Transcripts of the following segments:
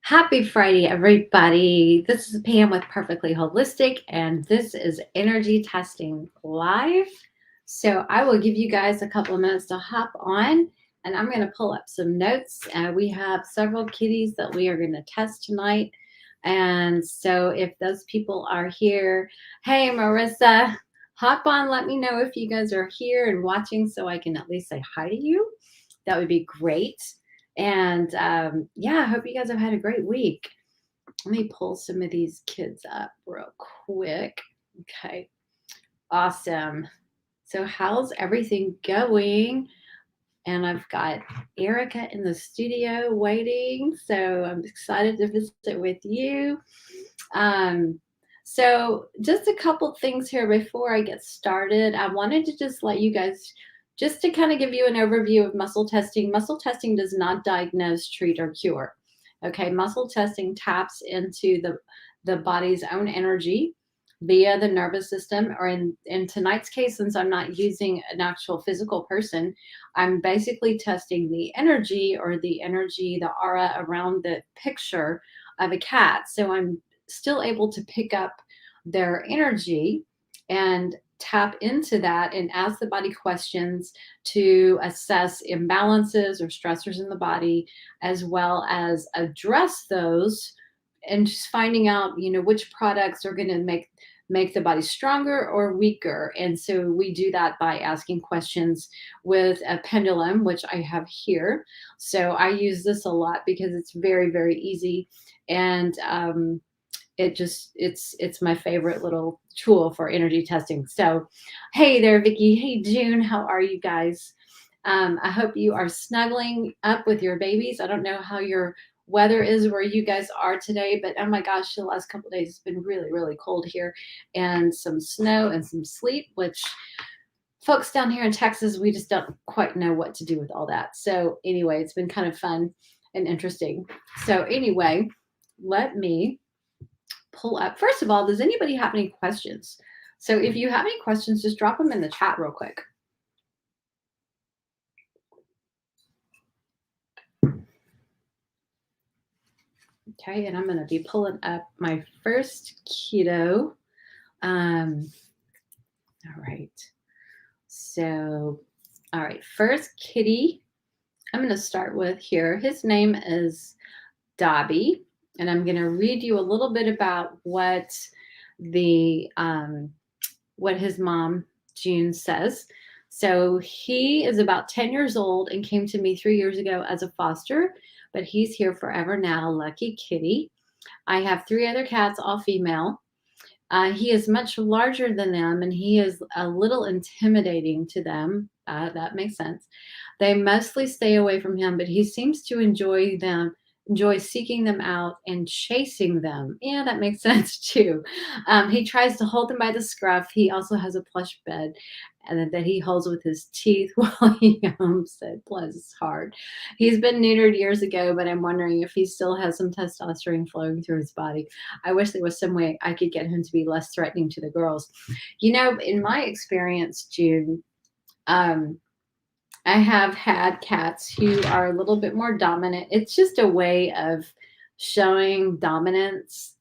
Happy Friday, everybody. This is Pam with Perfectly Holistic, and this is Energy Testing Live. So, I will give you guys a couple of minutes to hop on, and I'm going to pull up some notes. We have several kitties that we are going to test tonight. And so, if those people are here, hey, Marissa, hop on. Let me know if you guys are here and watching so I can at least say hi to you. That would be great. And yeah, I hope you guys have had a great week. Let me pull some of these kids up real quick. Okay, awesome. So, how's everything going? And I've got Erica in the studio waiting. So, I'm excited to visit with you. Um, so, just a couple things here before I get started. I wanted to just let you guys, just to kind of give you an overview of muscle testing. Muscle testing does not diagnose, treat, or cure. Okay, muscle testing taps into the body's own energy via the nervous system, or in tonight's case, since I'm not using an actual physical person, I'm basically testing the energy, the aura around the picture of a cat. So I'm still able to pick up their energy and tap into that and ask the body questions to assess imbalances or stressors in the body, as well as address those, and just finding out, which products are going to make the body stronger or weaker. And so we do that by asking questions with a pendulum, which I have here. So I use this a lot because it's very, very easy. And it's my favorite little tool for energy testing. So hey there, Vicky. Hey, June. How are you guys? I hope you are snuggling up with your babies. I don't know how your weather is where you guys are today, but oh my gosh, the last couple of days it's been really, really cold here, and some snow and some sleet, which folks down here in Texas, we just don't quite know what to do with all that. So anyway, it's been kind of fun and interesting. So anyway, let me pull up. First of all, does anybody have any questions? So if you have any questions, just drop them in the chat real quick. Okay, and I'm going to be pulling up my first keto. All right. So, all right, first kitty I'm going to start with here. His name is Dobby, and I'm going to read you a little bit about what what his mom June says. So he is about 10 years old and came to me 3 years ago as a foster, but he's here forever now. Lucky kitty. I have three other cats, all female. He is much larger than them, and he is a little intimidating to them. That makes sense. They mostly stay away from him, but he seems to enjoy seeking them out and chasing them. Yeah, that makes sense too. He tries to hold them by the scruff. He also has a plush bed and that he holds with his teeth while he humps it. Bless his heart. He's been neutered years ago, but I'm wondering if he still has some testosterone flowing through his body. I wish there was some way I could get him to be less threatening to the girls. In my experience, June, I have had cats who are a little bit more dominant. It's just a way of showing dominance.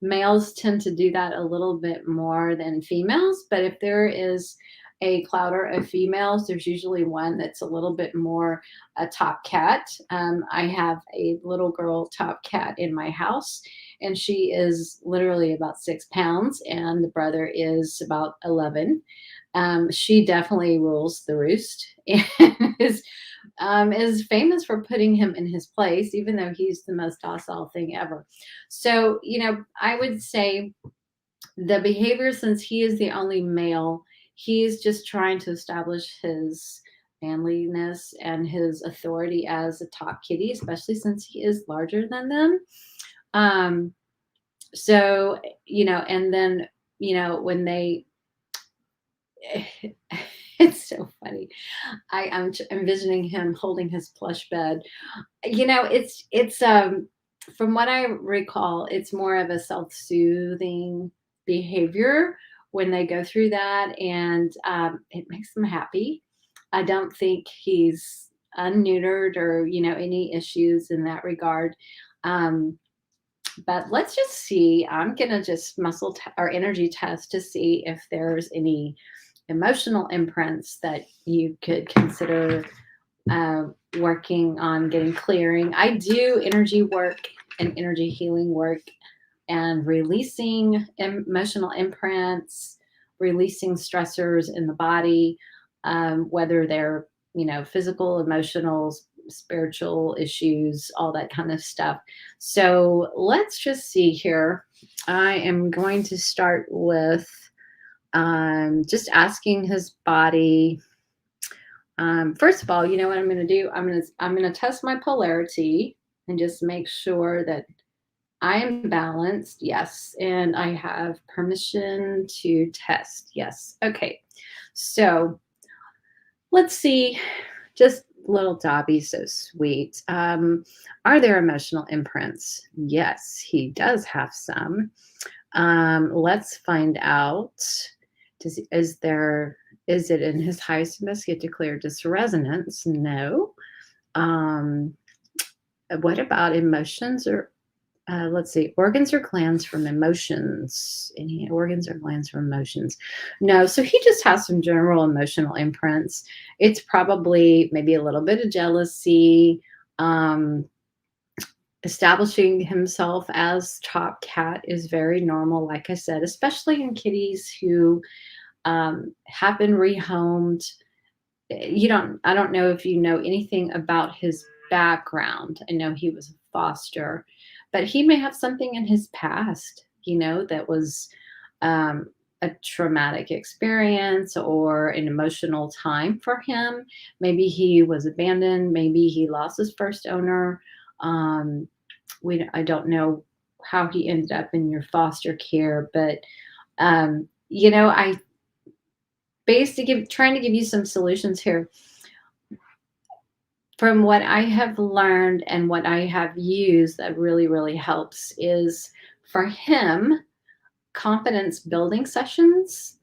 Males tend to do that a little bit more than females, but if there is a clouder of females, there's usually one that's a little bit more a top cat. I have a little girl top cat in my house, and she is literally about 6 pounds, and the brother is about 11. She definitely rules the roost and is famous for putting him in his place, even though he's the most docile thing ever. So, I would say the behavior, since he is the only male, he's just trying to establish his manliness and his authority as a top kitty, especially since he is larger than them. So, and then, when they, it's so funny. I'm envisioning him holding his plush bed. It's from what I recall, it's more of a self-soothing behavior when they go through that, and it makes them happy. I don't think he's unneutered or any issues in that regard. But let's just see. I'm going to just or energy test to see if there's any emotional imprints that you could consider uh, working on getting clearing. I do energy work and energy healing work and releasing emotional imprints, releasing stressors in the body, whether they're, physical, emotional, spiritual issues, all that kind of stuff. So let's just see here. I am going to start with just asking his body. First of all, you know what I'm going to do? I'm going to test my polarity and just make sure that I am balanced. Yes, and I have permission to test. Yes. Okay. So let's see. Just little Dobby, so sweet. Are there emotional imprints? Yes, he does have some. Let's find out. Is it in his highest and best get declared dysresonance? No. What about emotions or let's see, organs or glands from emotions? Any organs or glands from emotions? No. So he just has some general emotional imprints. It's probably maybe a little bit of jealousy, um, establishing himself as top cat is very normal, like I said, especially in kitties who have been rehomed. I don't know if you know anything about his background. I know he was a foster, but he may have something in his past, that was um, a traumatic experience or an emotional time for him. Maybe he was abandoned. Maybe he lost his first owner. Um, I don't know how he ended up in your foster care, but I trying to give you some solutions here. From what I have learned and what I have used that really, really helps is for him, confidence building sessions,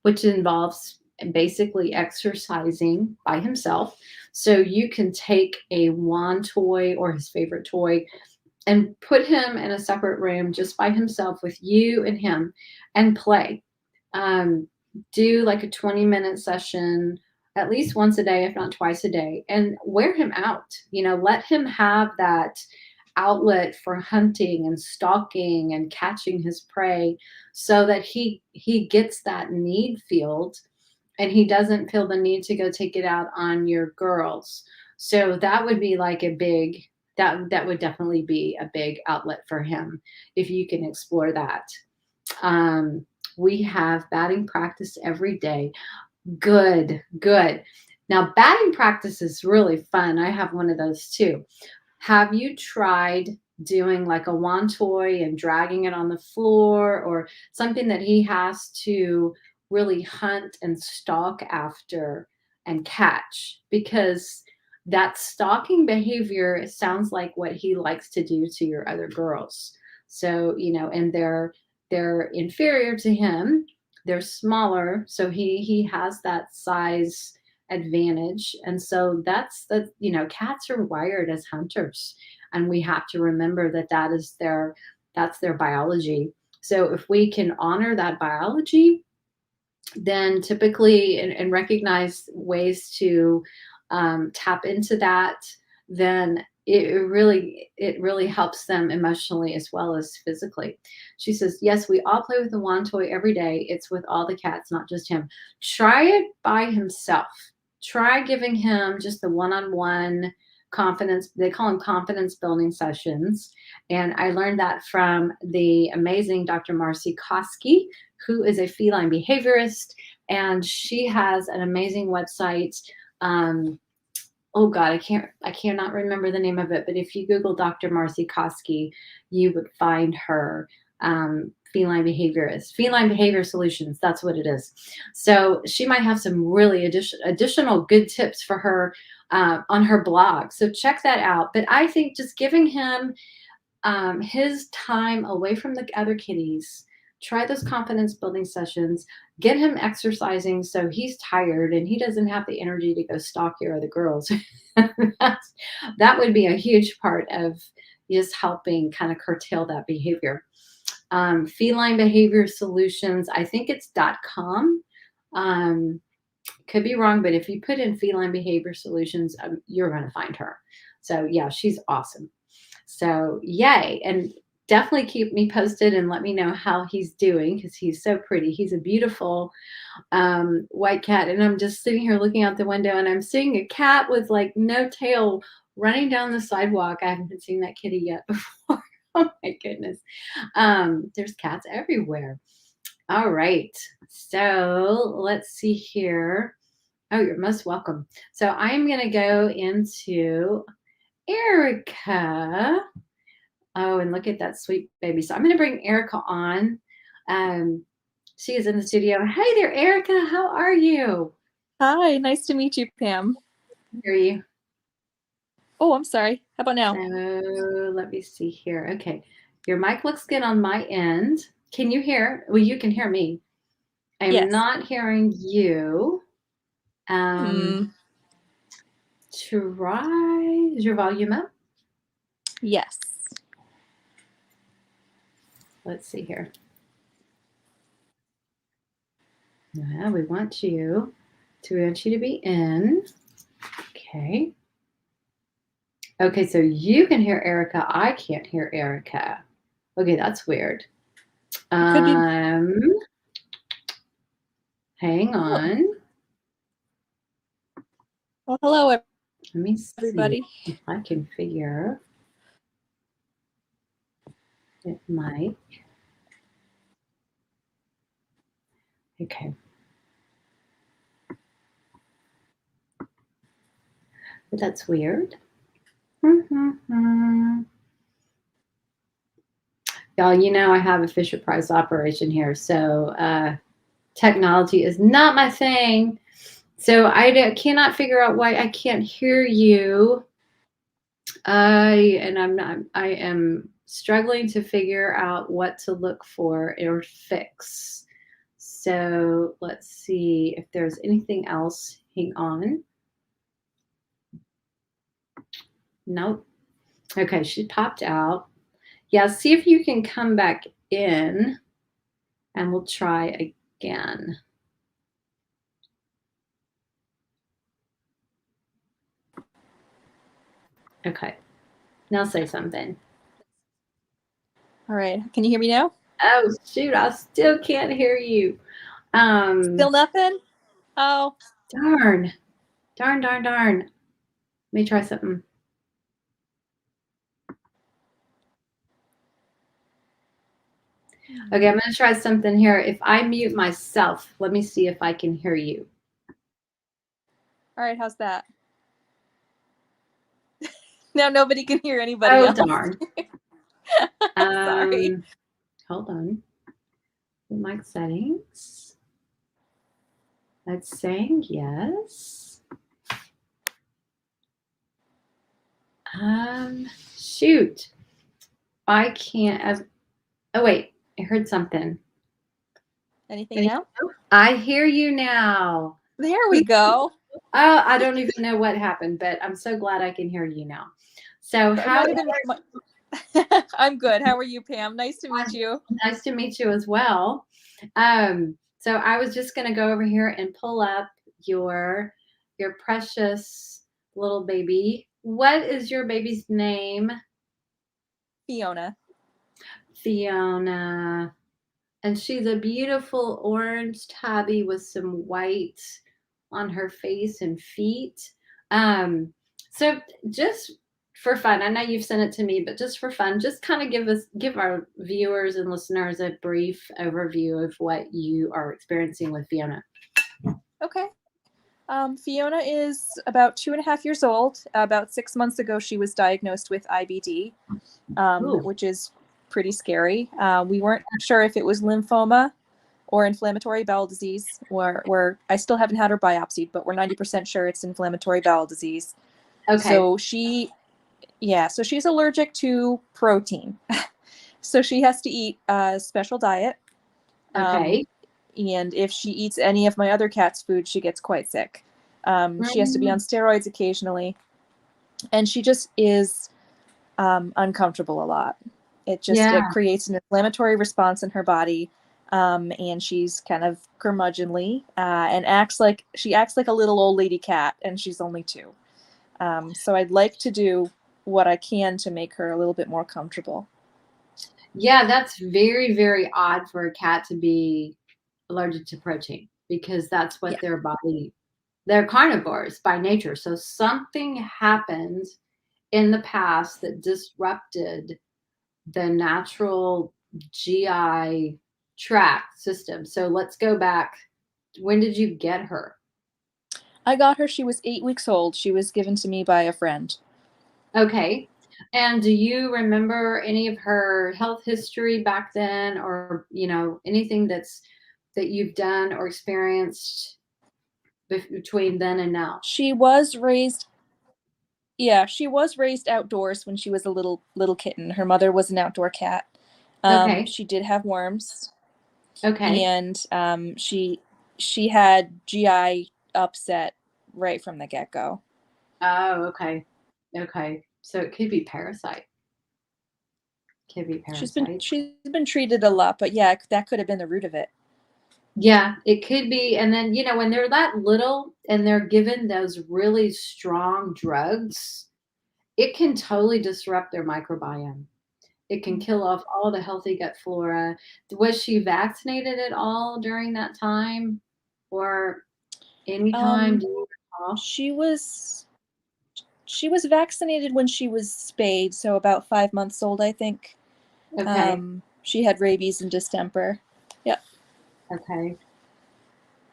which involves basically exercising by himself. So you can take a wand toy or his favorite toy and put him in a separate room just by himself with you and him and play. Um, do like a 20-minute session at least once a day, if not twice a day, and wear him out. Let him have that outlet for hunting and stalking and catching his prey so that he gets that need filled and he doesn't feel the need to go take it out on your girls. So that would be like that would definitely be a big outlet for him if you can explore that. Um, we have batting practice every day. Good, good. Now, batting practice is really fun. I have one of those too. Have you tried doing like a wand toy and dragging it on the floor or something that he has to really hunt and stalk after and catch? Because that stalking behavior sounds like what he likes to do to your other girls. So, and they're inferior to him. They're smaller, so he has that size advantage. And so cats are wired as hunters, and we have to remember that that's their biology. So if we can honor that biology, then typically and recognize ways to tap into that, then it really helps them emotionally as well as physically. She says, yes, we all play with the wand toy every day. It's with all the cats, not just him. Try it by himself. Try giving him just the one-on-one confidence. They call them confidence building sessions. And I learned that from the amazing Dr. Marcy Koski, who is a feline behaviorist. And she has an amazing website. Oh God, I cannot remember the name of it, but if you Google Dr. Marcy Koski, you would find her. Feline behaviorist, feline behavior solutions. That's what it is. So she might have some really additional good tips for her on her blog. So check that out. But I think just giving him his time away from the other kitties, try those confidence building sessions, get him exercising so he's tired and he doesn't have the energy to go stalk your other girls. That would be a huge part of just helping kind of curtail that behavior. Feline Behavior Solutions, I think it's .com. Could be wrong, but if you put in Feline Behavior Solutions, you're going to find her. So yeah, she's awesome. So yay. And definitely keep me posted and let me know how he's doing, because he's so pretty. He's a beautiful white cat. And I'm just sitting here looking out the window and I'm seeing a cat with like no tail running down the sidewalk. I haven't seen that kitty yet before. Oh my goodness. There's cats everywhere. All right. So let's see here. Oh, you're most welcome. So I'm going to go into Erica. Oh, and look at that sweet baby. So I'm going to bring Erica on. She is in the studio. Hey there, Erica. How are you? Hi, nice to meet you, Pam. Hear you. Oh, I'm sorry. How about now? So let me see here. Okay. Your mic looks good on my end. Can you hear? Well, you can hear me. I'm Yes. not hearing you. Try. Is your volume up? Yes. Let's see here. Yeah, we want you to be in. Okay. Okay, so you can hear Erica. I can't hear Erica. Okay, that's weird. Could be. Hang on. Well, hello, Let me see everybody. if I can figure it might. Okay. But that's weird. Y'all, you know I have a Fisher Price operation here, so technology is not my thing. So I cannot figure out why I can't hear you. I am struggling to figure out what to look for or fix. So let's see if there's anything else. Hang on. Nope. Okay, she popped out. Yeah, see if you can come back in and we'll try again. Okay. Now say something. All right. Can you hear me now? Oh, shoot. I still can't hear you. Still nothing? Oh. Darn. Let me try something. Okay, I'm going to try something here. If I mute myself, let me see if I can hear you. All right. How's that? Now nobody can hear anybody else. Oh, darn. Sorry. Hold on. Mic settings. That's saying yes. Shoot. I can't. Oh, wait. I heard something. Anything now? I hear you now. There we go. Oh, I don't even know what happened, but I'm so glad I can hear you now. So how? I'm good. How are you, Pam? Nice to meet you. Nice to meet you as well. So I was just going to go over here and pull up your precious little baby. What is your baby's name? Fiona. Fiona. And she's a beautiful orange tabby with some white on her face and feet. So just for fun, I know you've sent it to me, but just for fun, just kind of give our viewers and listeners a brief overview of what you are experiencing with Fiona. Okay. Fiona is about 2.5 years old. About 6 months ago, she was diagnosed with IBD, which is pretty scary. We weren't sure if it was lymphoma or inflammatory bowel disease, where I still haven't had her biopsied, but we're 90% sure it's inflammatory bowel disease. Okay. So she's allergic to protein. So she has to eat a special diet. Okay. And if she eats any of my other cat's food, she gets quite sick. She has to be on steroids occasionally. And she just is uncomfortable a lot. It Yeah. creates an inflammatory response in her body. And she's kind of curmudgeonly and acts like a little old lady cat, and she's only 2. So I'd like to do what I can to make her a little bit more comfortable. Yeah, that's very, very odd for a cat to be allergic to protein because that's what Yeah. their body, they're carnivores by nature. So something happened in the past that disrupted the natural GI tract system. So let's go back. When did you get her? I got her, she was 8 weeks old. She was given to me by a friend. Okay. And do you remember any of her health history back then, or, anything that you've done or experienced between then and now? She was raised Yeah, she was raised outdoors when she was a little kitten. Her mother was an outdoor cat. Okay. She did have worms, Okay. and she had GI upset right from the get-go. Oh, okay. Okay. So it could be parasite. Could be parasite. She's been treated a lot, but yeah, that could have been the root of it. Yeah, it could be. And then, when they're that little and they're given those really strong drugs, it can totally disrupt their microbiome. It can kill off all the healthy gut flora. Was she vaccinated at all during that time or any time? Um, Do you recall? she was she was vaccinated when she was spayed, so about 5 months old, I think. Okay. She had rabies and distemper. Yep. Okay.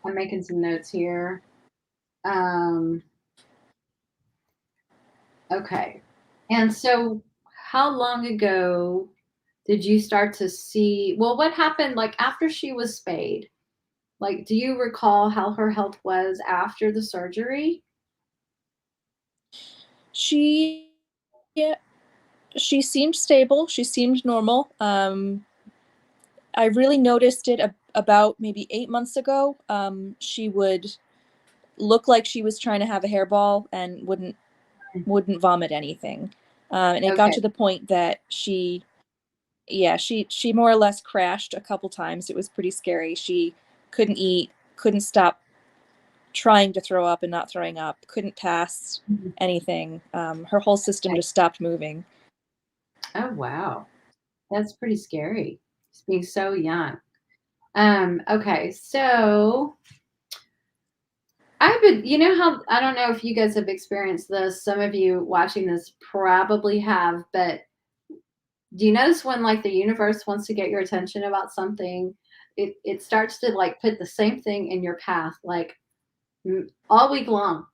I'm making some notes here. Um, okay. And so how long ago did you start to see, well, what happened like after she was spayed? Like, do you recall how her health was after the surgery? She Yeah, she seemed stable. She seemed normal. I really noticed it about maybe 8 months ago. She would look like she was trying to have a hairball and wouldn't vomit anything. And it got Okay. to the point that she more or less crashed a couple times. It was pretty scary. She couldn't eat, couldn't stop trying to throw up and not throwing up, couldn't pass Mhm. anything. Her whole system Okay. just stopped moving. Oh, wow. That's pretty scary. Just being so young. Okay, so I would, how, I don't know if you guys have experienced this. Some of you watching this probably have, but do you notice when like the universe wants to get your attention about something, it starts to like put the same thing in your path, like all week long.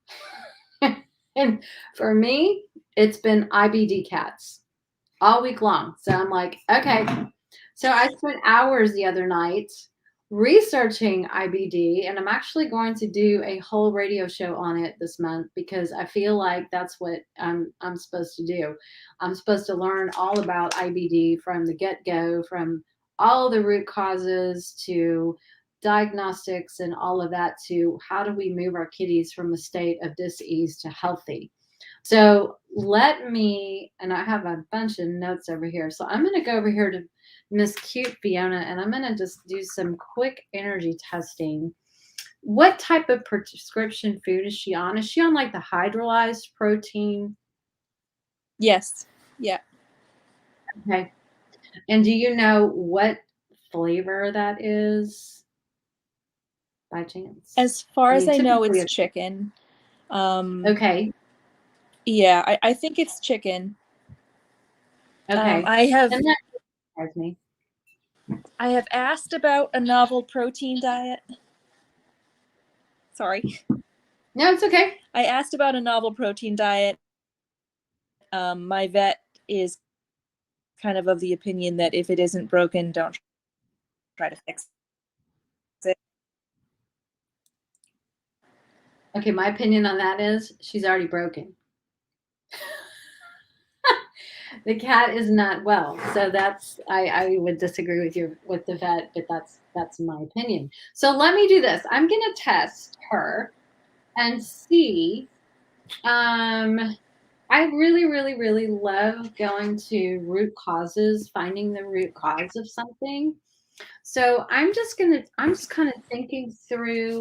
And for me, it's been IBD cats all week long. So I'm like, okay. So I spent hours the other night researching IBD, and I'm actually going to do a whole radio show on it this month because I feel like that's what I'm supposed to do. I'm supposed to learn all about IBD from the get-go, from all the root causes to diagnostics and all of that, to how do we move our kitties from a state of dis-ease to healthy. So let me, and I have a bunch of notes over here. So I'm going to go over here to Miss Cute Fiona, and I'm going to just do some quick energy testing. What type of prescription food is she on? Is she on like the hydrolyzed protein? Yes. Yeah. Okay. And do you know what flavor that is by chance? As far I as mean, I know, typically it's it's chicken. okay. Yeah, I think it's chicken. Okay. I have And that surprised me. I have asked about a novel protein diet. Sorry. No, it's okay. I asked about a novel protein diet. My vet is kind of the opinion that if it isn't broken, don't try to fix it. Okay, my opinion on that is she's already broken. The cat is not well, so that's I would disagree with the vet, but that's my opinion. So let me do this. I'm gonna test her and see. Um, I really, really, really love going to root causes, finding the root cause of something. So I'm just kind of thinking through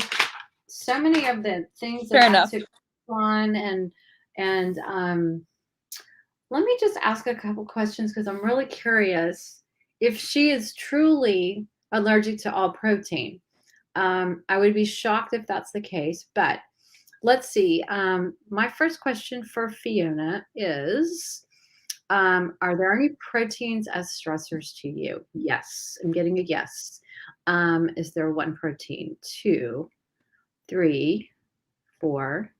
so many of the things that Fair I enough. took on, and let me just ask a couple questions because I'm really curious if she is truly allergic to all protein. I would be shocked if that's the case, but let's see. My first question for Fiona is, are there any proteins as stressors to you? Yes, I'm getting a yes. Is there one protein? Two, three, four,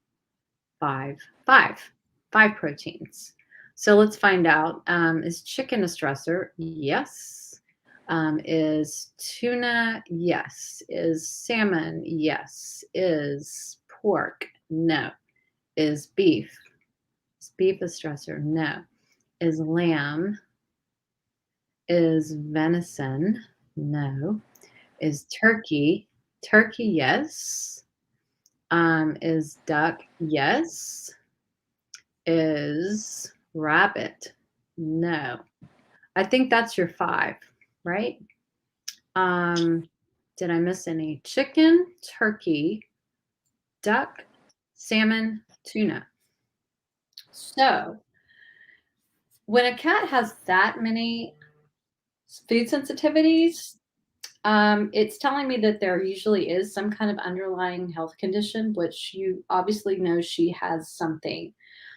five, five, five proteins. So let's find out. Is chicken a stressor? Yes. Is tuna? Yes. Is salmon? Yes. Is pork? No. Is beef? Is beef a stressor? No. Is lamb? Is venison? No. Is turkey? Turkey? Yes. Is duck? Yes. Is rabbit? No. I think that's your five, right? Did I miss any? Chicken, turkey, duck, salmon, tuna. So when a cat has that many food sensitivities, it's telling me that there usually is some kind of underlying health condition, which you obviously know she has something.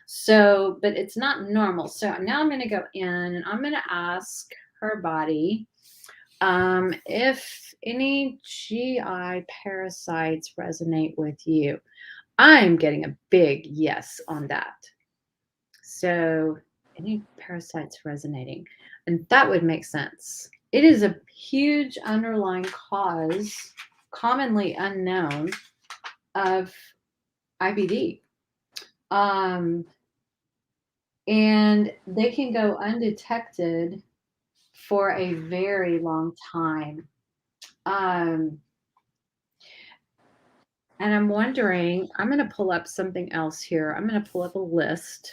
So, but it's not normal. So now I'm going to go in and I'm going to ask her body if any GI parasites resonate with you. I'm getting a big yes on that. So, any parasites resonating? And that would make sense. It is a huge underlying cause, commonly unknown, of IBD. Um, and they can go undetected for a very long time. Um, and I'm wondering, I'm going to pull up something else here. I'm going to pull up a list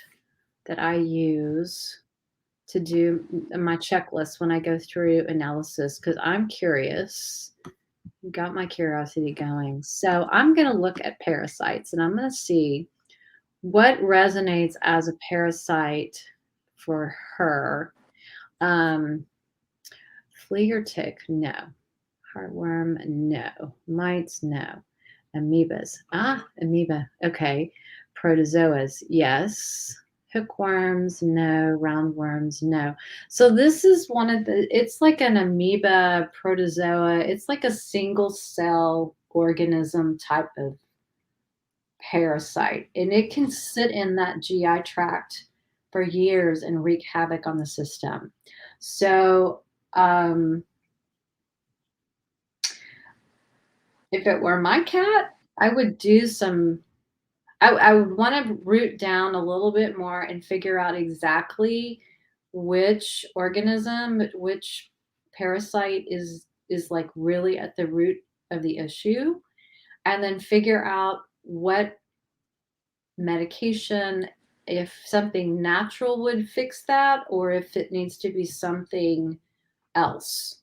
that I use to do my checklist when I go through analysis because I'm curious. Got my curiosity going. So I'm going to look at parasites and I'm going to see what resonates as a parasite for her. Flea or tick? No. Heartworm? No. Mites? No. Amoebas? Amoeba. Okay. Protozoas? Yes. Hookworms? No. Roundworms? No. So this is one of the, it's like an amoeba, protozoa. It's like a single cell organism type of parasite. And it can sit in that GI tract for years and wreak havoc on the system. So, if it were my cat, I would do some, I would want to root down a little bit more and figure out exactly which organism, which parasite is like really at the root of the issue, and then figure out what medication, if something natural would fix that, or if it needs to be something else,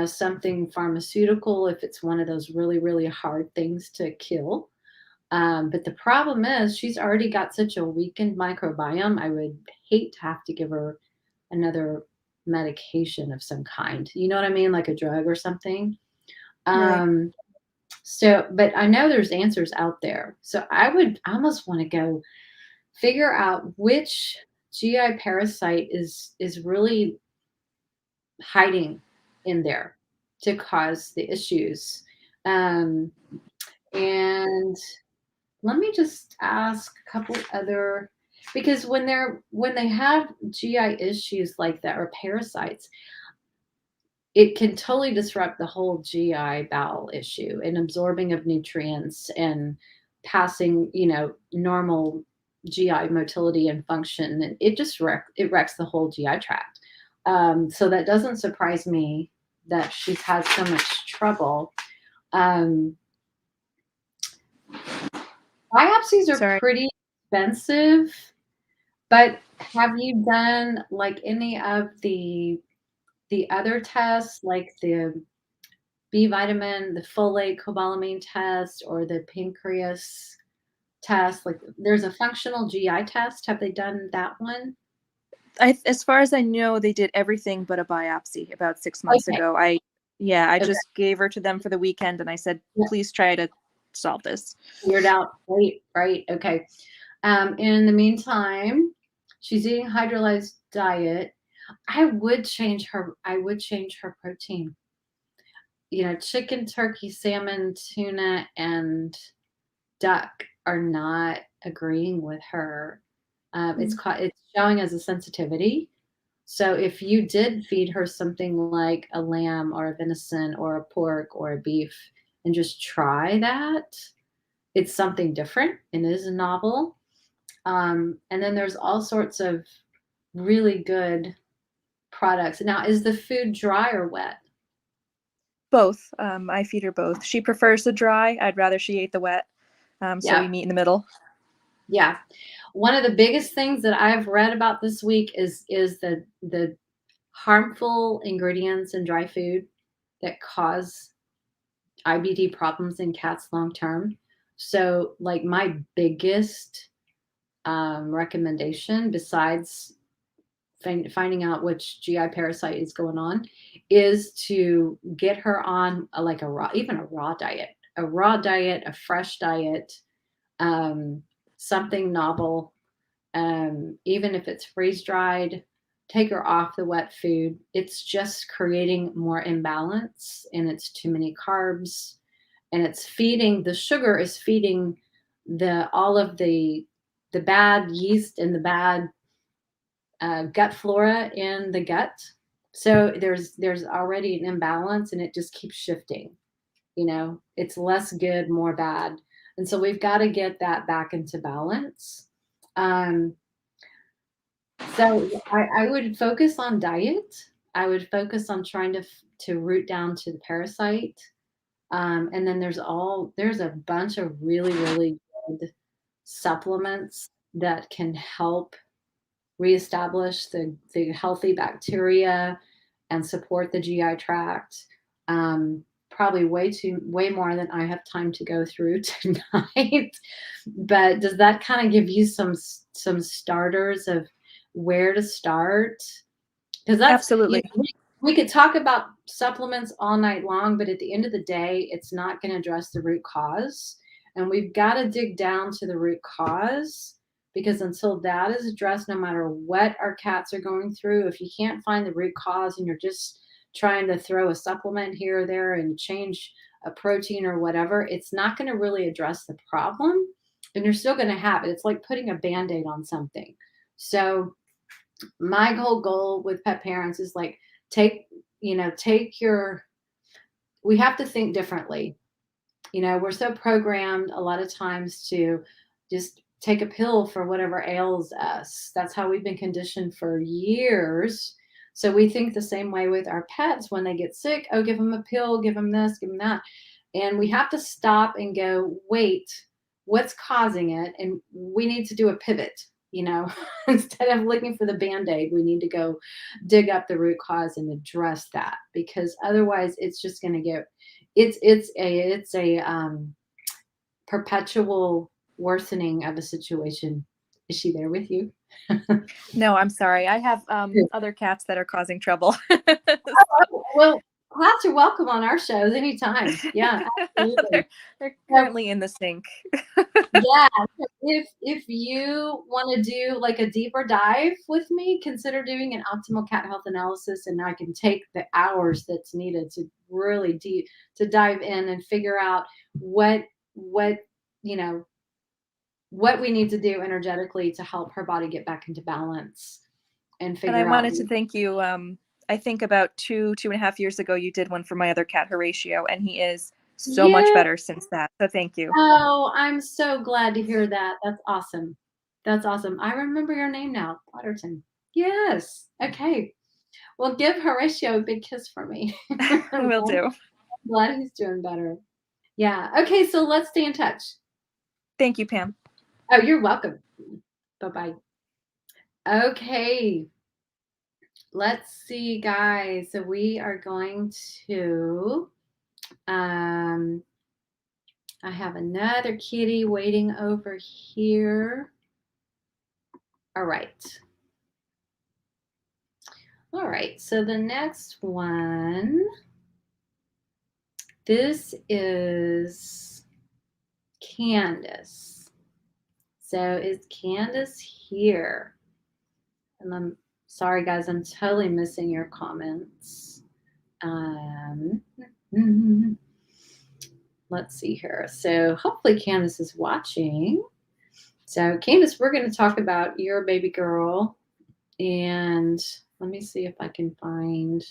something pharmaceutical, if it's one of those really, really hard things to kill. But the problem is she's already got such a weakened microbiome. I would hate to have to give her another medication of some kind. You know what I mean? Like a drug or something. Right. So, but I know there's answers out there. So I would almost want to go figure out which GI parasite is really hiding in there to cause the issues. Um, and let me just ask a couple other, because when they have GI issues like that or parasites, it can totally disrupt the whole GI bowel issue and absorbing of nutrients and passing, normal GI motility and function. And it just it wrecks the whole GI tract. So that doesn't surprise me that she's had so much trouble. Um, Biopsies are Sorry. pretty expensive. But have you done like any of the other tests, like the B vitamin, the folate cobalamin test, or the pancreas test? Like there's a functional GI test. Have they done that one? As far as I know, they did everything but a biopsy about 6 months Okay. ago. I Okay. just gave her to them for the weekend, and I said, Yeah. please try to solve this. Figured out. Right. Right. Okay. In the meantime, she's eating hydrolyzed diet. I would change her protein. Chicken, turkey, salmon, tuna, and duck are not agreeing with her. Mm. It's showing as a sensitivity. So if you did feed her something like a lamb or a venison or a pork or a beef and just try that, it's something different and it is novel. And then there's all sorts of really good products. Now, is the food dry or wet? Both. I feed her both. She prefers the dry. I'd rather she ate the wet. So we Yeah. meet in the middle. Yeah. One of the biggest things that I've read about this week is the harmful ingredients in dry food that cause IBD problems in cats long term. So, like my biggest recommendation, besides finding out which GI parasite is going on, is to get her on like a raw, even a raw diet, a fresh diet, um, something novel. Even if it's freeze dried, take her off the wet food. It's just creating more imbalance and it's too many carbs and it's feeding the sugar is feeding the all of the bad yeast and the bad gut flora in the gut. So there's already an imbalance and it just keeps shifting. It's less good, more bad. And so we've got to get that back into balance. Um, so I would focus on diet. I would focus on trying to root down to the parasite. And then there's a bunch of really, really good supplements that can help reestablish the healthy bacteria and support the GI tract. Probably way more than I have time to go through tonight. But does that kind of give you some starters of where to start? Because Absolutely. we could talk about supplements all night long, but at the end of the day, it's not going to address the root cause. And we've got to dig down to the root cause because until that is addressed, no matter what our cats are going through, if you can't find the root cause and you're just trying to throw a supplement here or there and change a protein or whatever, it's not going to really address the problem. And you're still going to have it. It's like putting a band aid on something. So, my whole goal with pet parents is like take take your we have to think differently. We're so programmed a lot of times to just take a pill for whatever ails us. That's how we've been conditioned for years. So we think the same way with our pets when they get sick. Oh, give them a pill, give them this, give them that. And we have to stop and go, wait, what's causing it? And we need to do a pivot. Instead of looking for the band-aid, we need to go dig up the root cause and address that because otherwise it's just going to get it's a perpetual worsening of a situation. Is she there with you? No, I'm sorry. I have Good. other cats that are causing trouble. Oh, well, cats are welcome on our shows anytime. Yeah, absolutely. they're So, currently in the sink. yeah, so if you want to do like a deeper dive with me, consider doing an optimal cat health analysis, and I can take the hours that's needed to really deep to dive in and figure out what you know what we need to do energetically to help her body get back into balance and And I figure out. wanted to thank you. I think about 2.5 years ago, you did one for my other cat, Horatio, and he is so much Yeah. better since that. So thank you. Oh, I'm so glad to hear that. That's awesome. That's awesome. I remember your name now, Potterton. Yes. Okay. Well, give Horatio a big kiss for me. I'm Will do. glad he's doing better. Yeah. Okay. So let's stay in touch. Thank you, Pam. Oh, you're welcome. Bye bye. Okay. Let's see, guys. So we are going to, I have another kitty waiting over here. All right. All right. So the next one, this is Candace. So is Candace here? And I'm sorry, guys, I'm totally missing your comments. Let's see here. So hopefully Candace is watching. So Candace, we're going to talk about your baby girl. And let me see if I can find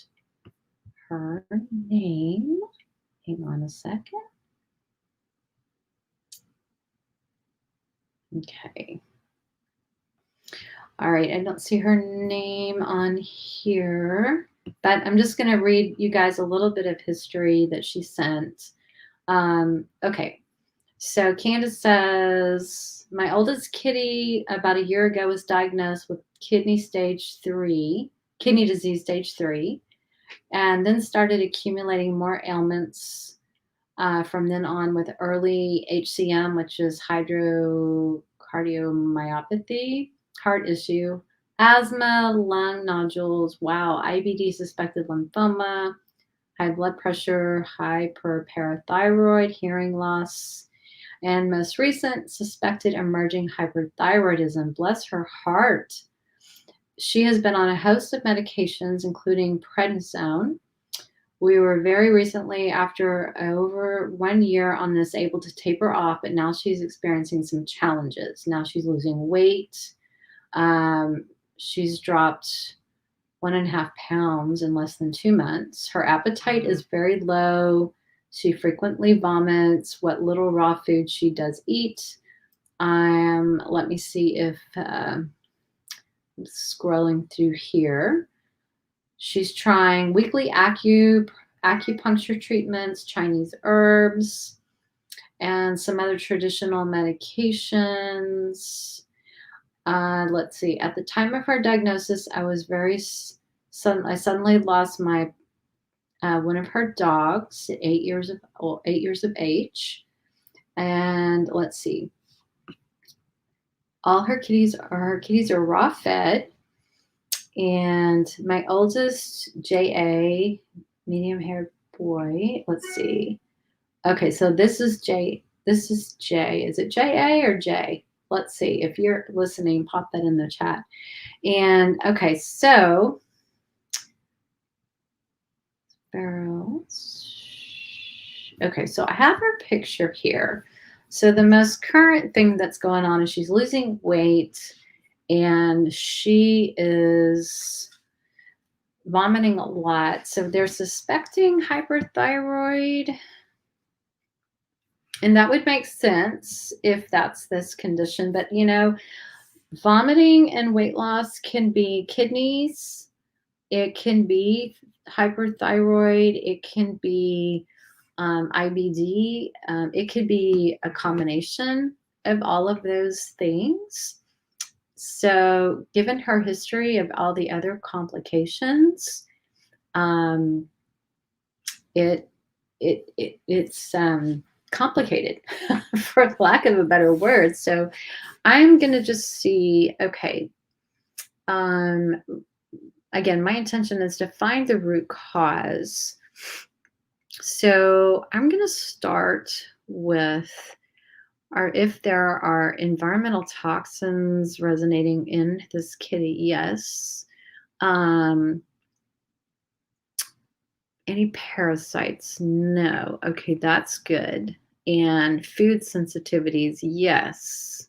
her name. Hang on a second. Okay. All right, I don't see her name on here, but I'm just going to read you guys a little bit of history that she sent. Okay, so Candace says, my oldest kitty about a year ago was diagnosed with kidney disease stage 3, and then started accumulating more ailments from then on with early HCM, which is hydrocardiomyopathy, heart issue, asthma, lung nodules, IBD, suspected lymphoma, high blood pressure, hyperparathyroid, hearing loss, and most recent, suspected emerging hyperthyroidism. Bless her heart. She has been on a host of medications, including prednisone. We were very recently, after over 1 year on this, able to taper off, but now she's experiencing some challenges. Now she's losing weight. She's dropped 1.5 pounds in less than 2 months. Her appetite is very low. She frequently vomits what little raw food she does eat. Let me see if I'm scrolling through here. She's trying weekly acupuncture treatments, Chinese herbs, and some other traditional medications. Let's see. At the time of her diagnosis, I was I suddenly lost my one of her dogs at 8 years of age. And let's see. All her kitties are raw fed. And my oldest, J.A., medium-haired boy. Let's see. Okay, so this is J. This is J. Is it J.A. or J? Let's see. If you're listening, pop that in the chat. And okay, so okay, so I have her picture here. So the most current thing that's going on is she's losing weight, and she is vomiting a lot. So they're suspecting hyperthyroid. And that would make sense if that's this condition. But, vomiting and weight loss can be kidneys. It can be hyperthyroid. It can be IBD. It could be a combination of all of those things. So given her history of all the other complications, it's complicated for lack of a better word. So I'm going to just see, okay, again, my intention is to find the root cause. So I'm going to start with if there are environmental toxins resonating in this kitty. Yes. Any parasites? No. Okay, that's good. And food sensitivities? Yes.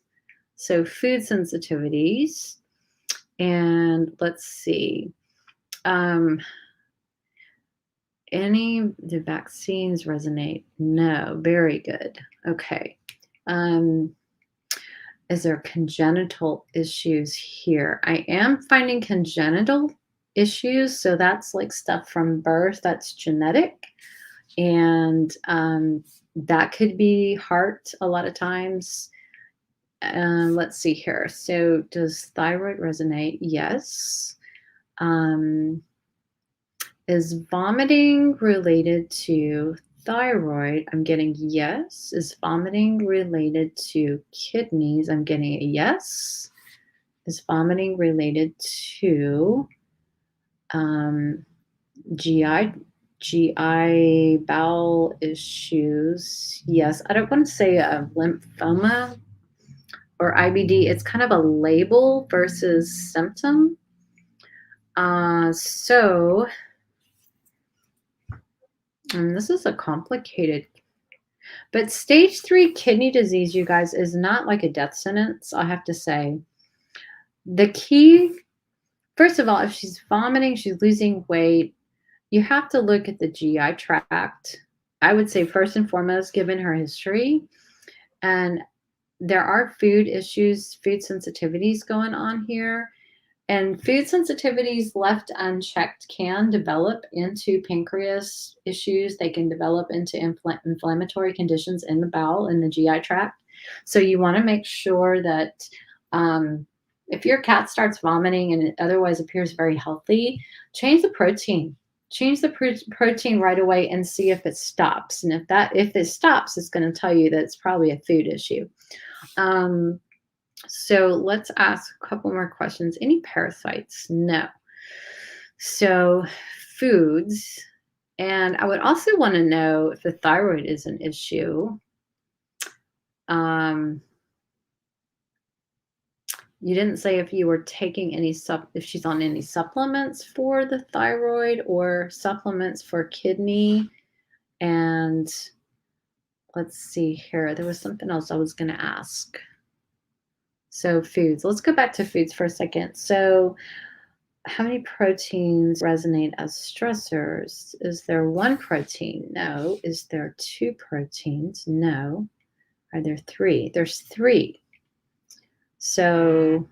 So food sensitivities. And let's see. Do vaccines resonate? No. Very good. Okay. Is there congenital issues here? I am finding congenital issues. So that's like stuff from birth, that's genetic. And that could be heart a lot of times. Let's see here. So does thyroid resonate? Yes. Is vomiting related to thyroid? I'm getting yes. Is vomiting related to kidneys? I'm getting a yes. Is vomiting related to GI bowel issues? Yes. I don't want to say a lymphoma or IBD. It's kind of a label versus symptom. So, and this is a complicated, but stage 3 kidney disease, you guys, is not like a death sentence, I have to say. The key, first of all, if she's vomiting, she's losing weight, you have to look at the GI tract. I would say first and foremost, given her history, and there are food issues, food sensitivities going on here. And food sensitivities left unchecked can develop into pancreas issues. They can develop into inflammatory conditions in the bowel, in the GI tract. So you want to make sure that if your cat starts vomiting and it otherwise appears very healthy, change the protein. Change the protein right away and see if it stops. And if it stops, it's going to tell you that it's probably a food issue. So let's ask a couple more questions. Any parasites? No. So foods. And I would also want to know if the thyroid is an issue. You didn't say if you were taking if she's on any supplements for the thyroid or supplements for kidney. And let's see here. There was something else I was going to ask. So foods. Let's go back to foods for a second. So how many proteins resonate as stressors? Is there one protein? No. Is there two proteins? No. Are there three? There's three. So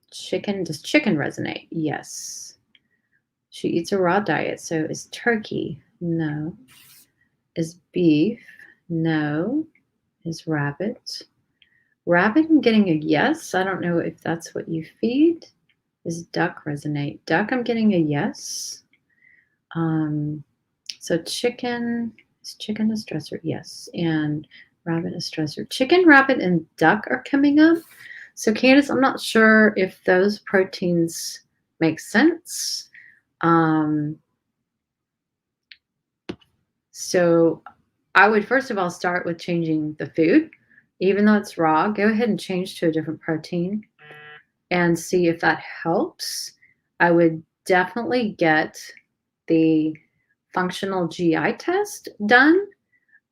does chicken resonate? Yes. She eats a raw diet. So is turkey? No. Is beef? No. Is rabbit? Rabbit, I'm getting a yes. I don't know if that's what you feed. Is duck resonate? Duck, I'm getting a yes. So chicken, is chicken a stressor? Yes. And rabbit a stressor. Chicken, rabbit, and duck are coming up. So Candace, I'm not sure if those proteins make sense. So I would first of all start with changing the food. Even though it's raw, go ahead and change to a different protein and see if that helps. I would definitely get the functional GI test done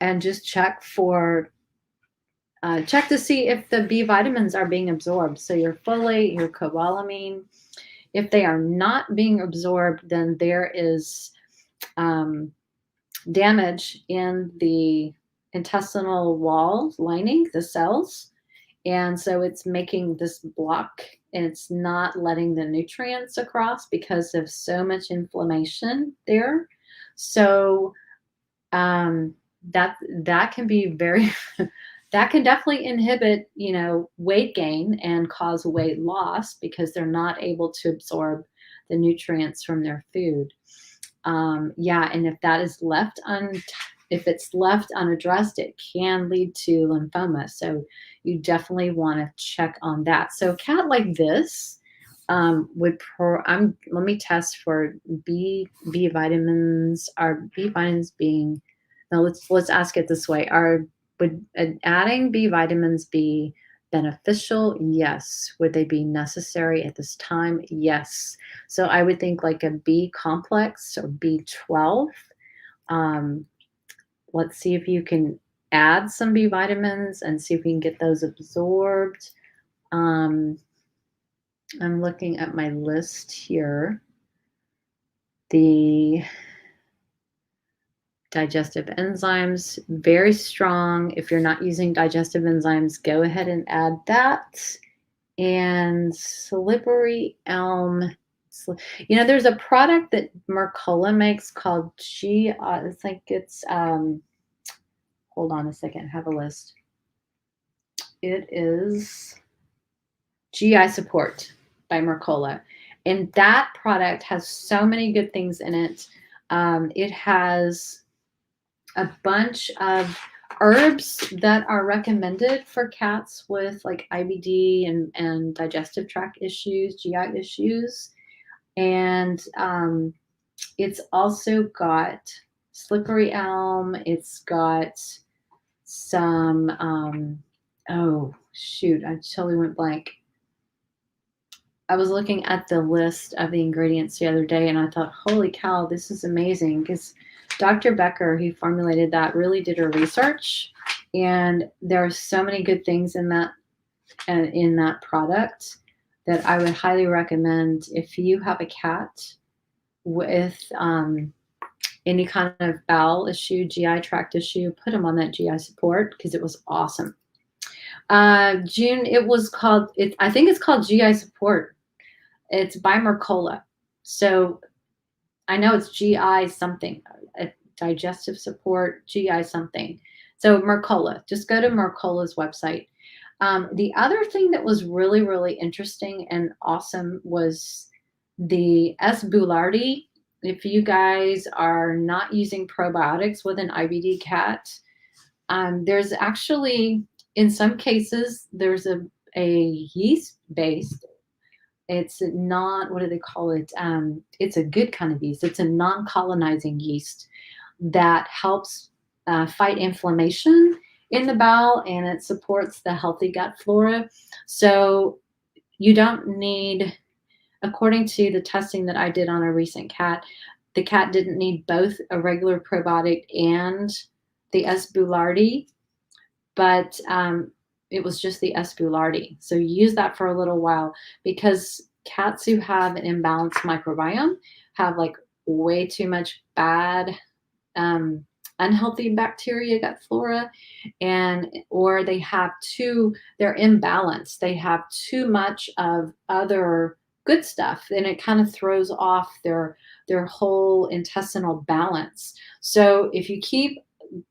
and just check to see if the B vitamins are being absorbed. So your folate, your cobalamin, if they are not being absorbed, then there is damage in the intestinal wall lining, the cells. And so it's making this block and it's not letting the nutrients across because of so much inflammation there. So that can be very that can definitely inhibit, weight gain and cause weight loss because they're not able to absorb the nutrients from their food. And if it's left unaddressed, it can lead to lymphoma. So you definitely want to check on that. So a cat like this let me test for B vitamins. Are B vitamins being, now let's ask it this way. Would adding B vitamins be beneficial? Yes. Would they be necessary at this time? Yes. So I would think like a B complex or B12. Let's see if you can add some B vitamins and see if we can get those absorbed. I'm looking at my list here. The digestive enzymes, very strong. If you're not using digestive enzymes, go ahead and add that. And slippery elm. There's a product that Mercola makes called hold on a second, I have a list. it is GI Support by Mercola. And that product has so many good things in it. It has a bunch of herbs that are recommended for cats with like IBD and digestive tract issues, GI issues. And it's also got slippery elm. It's got some, oh, shoot, I totally went blank. I was looking at the list of the ingredients the other day and I thought, holy cow, this is amazing, because Dr. Becker, who formulated that, really did her research, and there are so many good things in that product that I would highly recommend if you have a cat with any kind of bowel issue, GI tract issue, put them on that GI Support because it was awesome. June, it was called, I think it's called GI Support. It's by Mercola. So I know it's GI something, digestive support, GI something. So Mercola, just go to Mercola's website. The other thing that was really, really interesting and awesome was the S. boulardii. If you guys are not using probiotics with an IBD cat, there's actually, in some cases, there's a yeast-based, it's not, what do they call it? It's a good kind of yeast. It's a non-colonizing yeast that helps fight inflammation in the bowel, and it supports the healthy gut flora. So you don't need, according to the testing that I did on a recent cat, the cat didn't need both a regular probiotic and the S. boulardii, but it was just the S. boulardii. So use that for a little while, because cats who have an imbalanced microbiome have like way too much bad, unhealthy bacteria, gut flora, or they have they're imbalanced. They have too much of other good stuff, and it kind of throws off their whole intestinal balance. So if you keep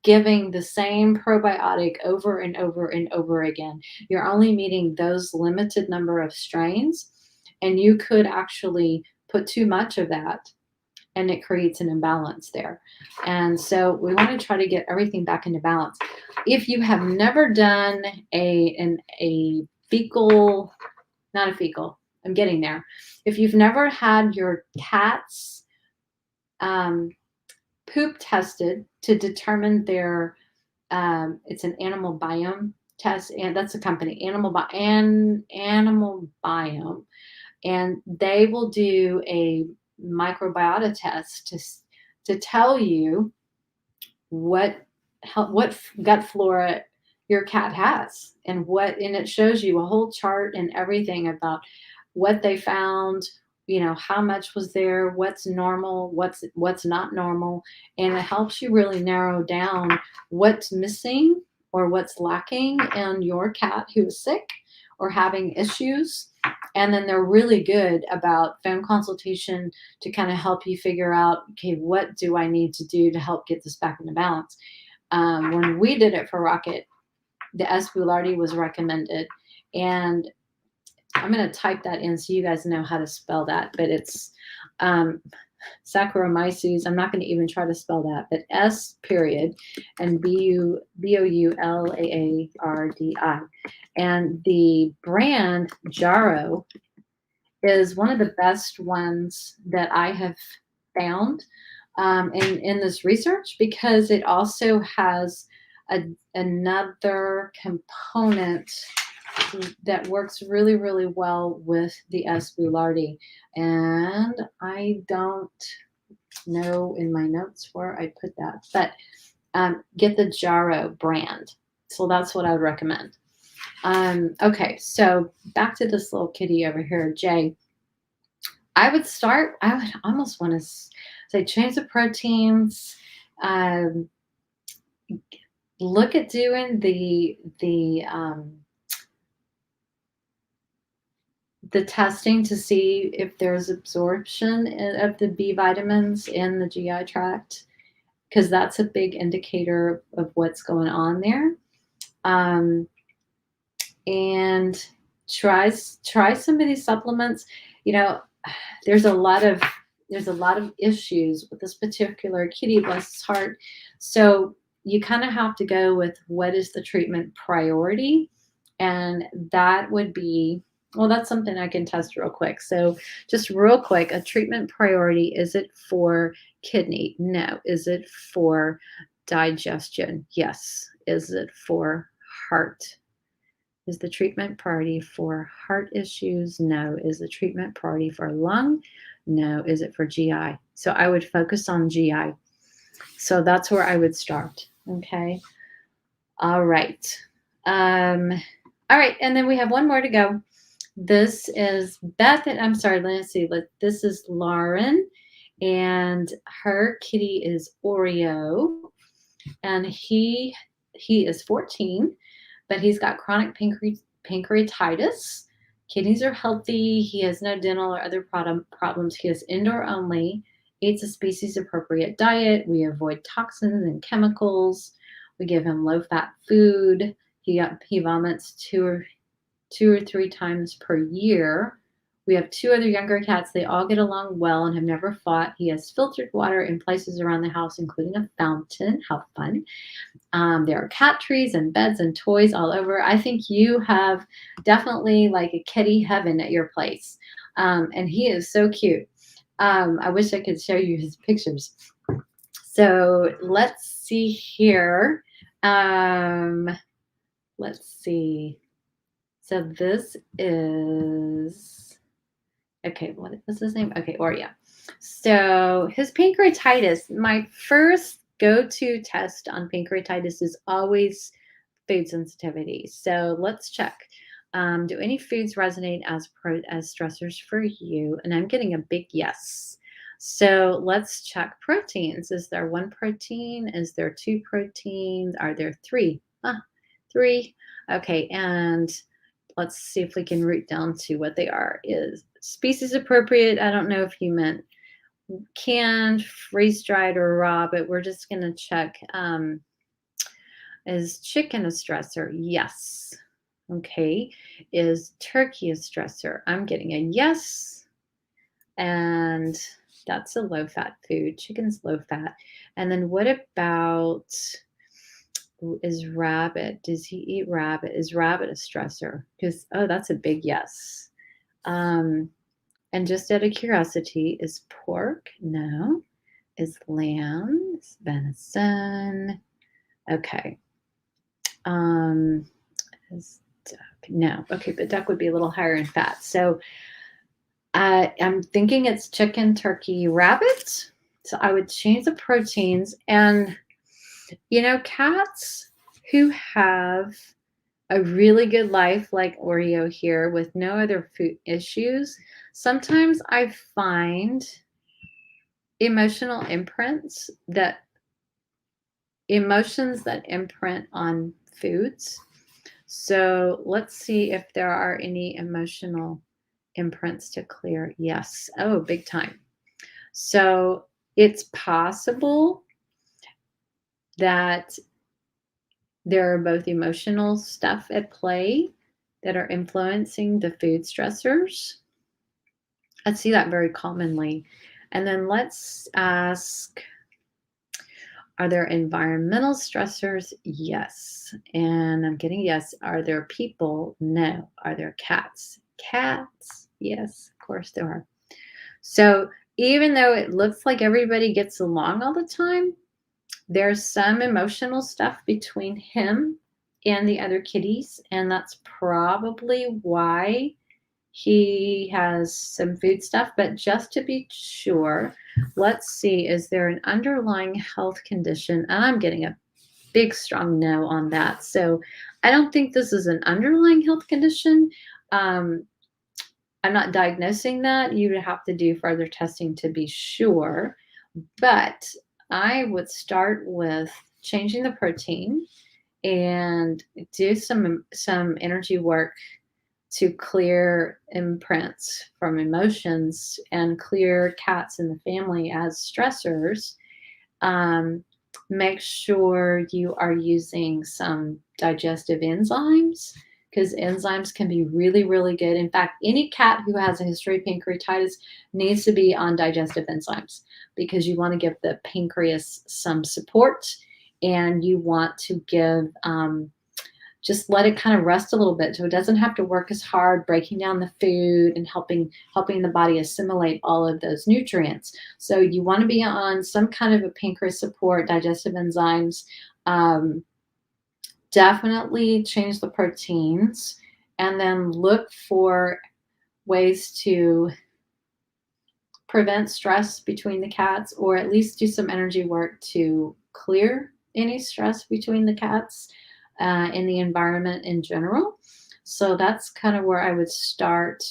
giving the same probiotic over and over and over again, you're only meeting those limited number of strains, and you could actually put too much of that and it creates an imbalance there. And so we want to try to get everything back into balance. If you have never done a fecal, not a fecal, I'm getting there. If you've never had your cat's poop tested to determine their, it's an animal biome test, and that's a company, Animal Biome, and they will do a microbiota test to tell you what gut flora your cat has, and it shows you a whole chart and everything about what they found, how much was there, what's normal, what's not normal, and it helps you really narrow down what's missing or what's lacking in your cat who is sick or having issues. And then they're really good about phone consultation to kind of help you figure out, okay, what do I need to do to help get this back into balance? When we did it for Rocket, the S. boulardii was recommended, and I'm going to type that in so you guys know how to spell that, but it's Saccharomyces. I'm not going to even try to spell that, but S period and Boulardii. And the brand Jarrow is one of the best ones that I have found in this research, because it also has another component that works really, really well with the S. boulardii. And I don't know in my notes where I put that, but get the Jarrow brand. So that's what I would recommend. Okay, so back to this little kitty over here, Jay. I would almost want to say change the proteins. Look at doing the testing to see if there's absorption of the B vitamins in the GI tract, because that's a big indicator of what's going on there. and try some of these supplements. You know, there's a lot of issues with this particular kitty, bless his heart. So you kind of have to go with what is the treatment priority, and that would be, well, that's something I can test real quick. So just real quick, a treatment priority, is it for kidney? No. Is it for digestion? Yes. Is it for heart? Is the treatment priority for heart issues? No. Is the treatment priority for lung? No. Is it for GI? So I would focus on GI. So that's where I would start. Okay. All right. All right. And then we have one more to go. This is Beth. I'm sorry. Let's see. This is Lauren, and her kitty is Oreo, and he is 14, but he's got chronic pancreatitis. Kidneys are healthy. He has no dental or other problems. He is indoor only, eats a species appropriate diet. We avoid toxins and chemicals. We give him low fat food. He vomits two or three times per year. We have 2 other younger cats. They all get along well and have never fought. He has filtered water in places around the house, including a fountain. How fun. There are cat trees and beds and toys all over. I think you have definitely like a kitty heaven at your place. And he is so cute. I wish I could show you his pictures. So let's see here. Let's see. So this is, okay, what is his name? Okay, Oreo. So his pancreatitis, my first go-to test on pancreatitis is always food sensitivity. So let's check. Do any foods resonate as stressors for you? And I'm getting a big yes. So let's check proteins. Is there 1 protein? Is there 2 proteins? Are there 3? 3. Okay, and let's see if we can root down to what they are. Is species appropriate? I don't know if you meant canned, freeze-dried, or raw, but we're just going to check. Is chicken a stressor? Yes. Okay. Is turkey a stressor? I'm getting a yes. And that's a low-fat food. Chicken's low-fat. And then what about, is rabbit? Does he eat rabbit? Is rabbit a stressor? Because, oh, that's a big yes. And just out of curiosity, is pork? No. Is lamb? Is venison? Okay. Is duck? No. Okay, but duck would be a little higher in fat. So I'm thinking it's chicken, turkey, rabbit. So I would change the proteins. And, you know, cats who have a really good life like Oreo here with no other food issues, sometimes I find emotional imprints emotions that imprint on foods. So let's see if there are any emotional imprints to clear. Yes. Oh, big time. So it's possible that there are both emotional stuff at play that are influencing the food stressors. I see that very commonly. And then let's ask, are there environmental stressors? Yes. And I'm getting yes. Are there people? No. Are there cats? Cats? Yes, of course there are. So even though it looks like everybody gets along all the time, there's some emotional stuff between him and the other kitties, and that's probably why he has some food stuff. But just to be sure, let's see, is there an underlying health condition? And I'm getting a big, strong no on that. So I don't think this is an underlying health condition. I'm not diagnosing that. You would have to do further testing to be sure. But I would start with changing the protein and do some energy work to clear imprints from emotions and clear cats in the family as stressors. Make sure you are using some digestive enzymes because enzymes can be really, really good. In fact, any cat who has a history of pancreatitis needs to be on digestive enzymes because you want to give the pancreas some support, and you want to give just let it kind of rest a little bit so it doesn't have to work as hard breaking down the food and helping the body assimilate all of those nutrients. So you want to be on some kind of a pancreas support, digestive enzymes. Definitely change the proteins, and then look for ways to prevent stress between the cats, or at least do some energy work to clear any stress between the cats in the environment in general. So that's kind of where I would start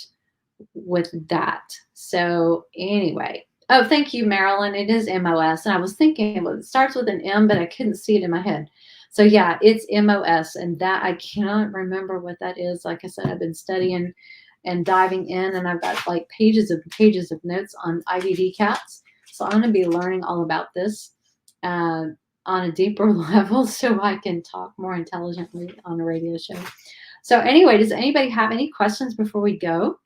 with that. So anyway, oh, thank you, Marilyn. It is MOS. And I was thinking, well, it starts with an M, but I couldn't see it in my head. So yeah, it's MOS, and that I cannot remember what that is. Like I said, I've been studying and diving in, and I've got like pages of notes on IBD cats. So I'm going to be learning all about this on a deeper level so I can talk more intelligently on a radio show. So anyway, does anybody have any questions before we go?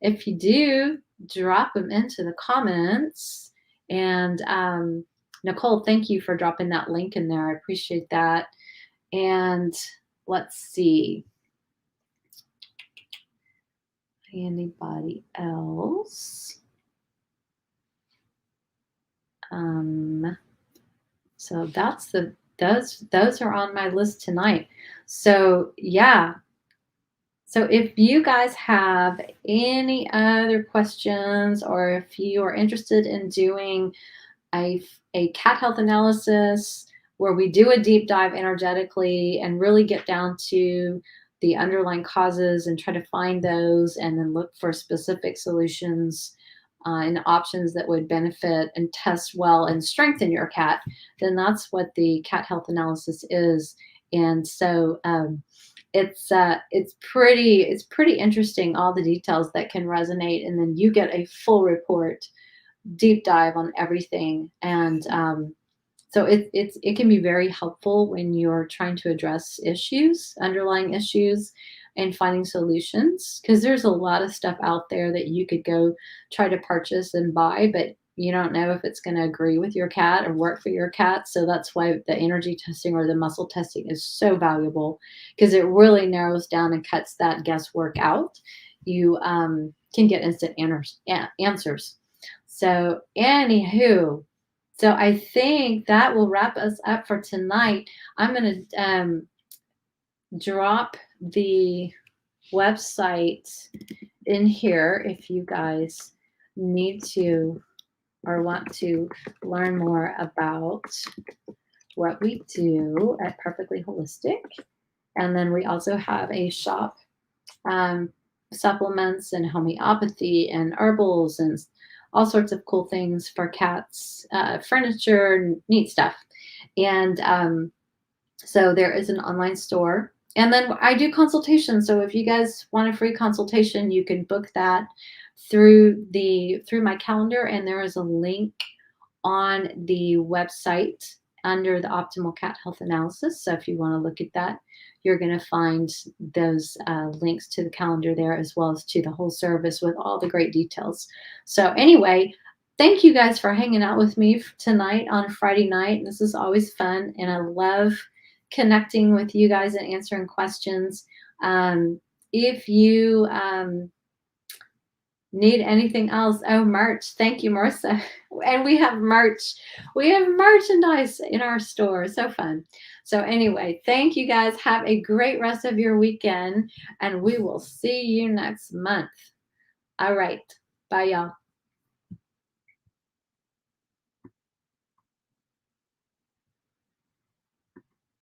If you do, drop them into the comments. And Nicole, thank you for dropping that link in there. I appreciate that. And let's see. Anybody else? So that's those are on my list tonight. So yeah. So if you guys have any other questions, or if you are interested in doing a cat health analysis where we do a deep dive energetically and really get down to the underlying causes and try to find those and then look for specific solutions and options that would benefit and test well and strengthen your cat, then that's what the cat health analysis is. And so it's pretty interesting, all the details that can resonate, and then you get a full report, deep dive on everything. And so it can be very helpful when you're trying to address underlying issues, and finding solutions, because there's a lot of stuff out there that you could go try to purchase and buy, but you don't know if it's going to agree with your cat or work for your cat. So that's why the energy testing or the muscle testing is so valuable, because it really narrows down and cuts that guesswork out. You can get instant answers. So anywho, so I think that will wrap us up for tonight. I'm going to drop the website in here if you guys need to or want to learn more about what we do at Purrrfectly Holistic. And then we also have a shop, supplements and homeopathy and herbals and all sorts of cool things for cats, furniture, neat stuff. And so there is an online store. And then I do consultations. So if you guys want a free consultation, you can book that through my calendar. And there is a link on the website under the Optimal Cat Health Analysis. So if you want to look at that, you're going to find those links to the calendar there, as well as to the whole service with all the great details. So anyway, thank you guys for hanging out with me tonight on Friday night. This is always fun, and I love connecting with you guys and answering questions. If you need anything else, merch. Thank you, Marissa. And we have merch. We have merchandise in our store. So fun. So anyway, thank you guys. Have a great rest of your weekend, and we will see you next month. All right. Bye, y'all.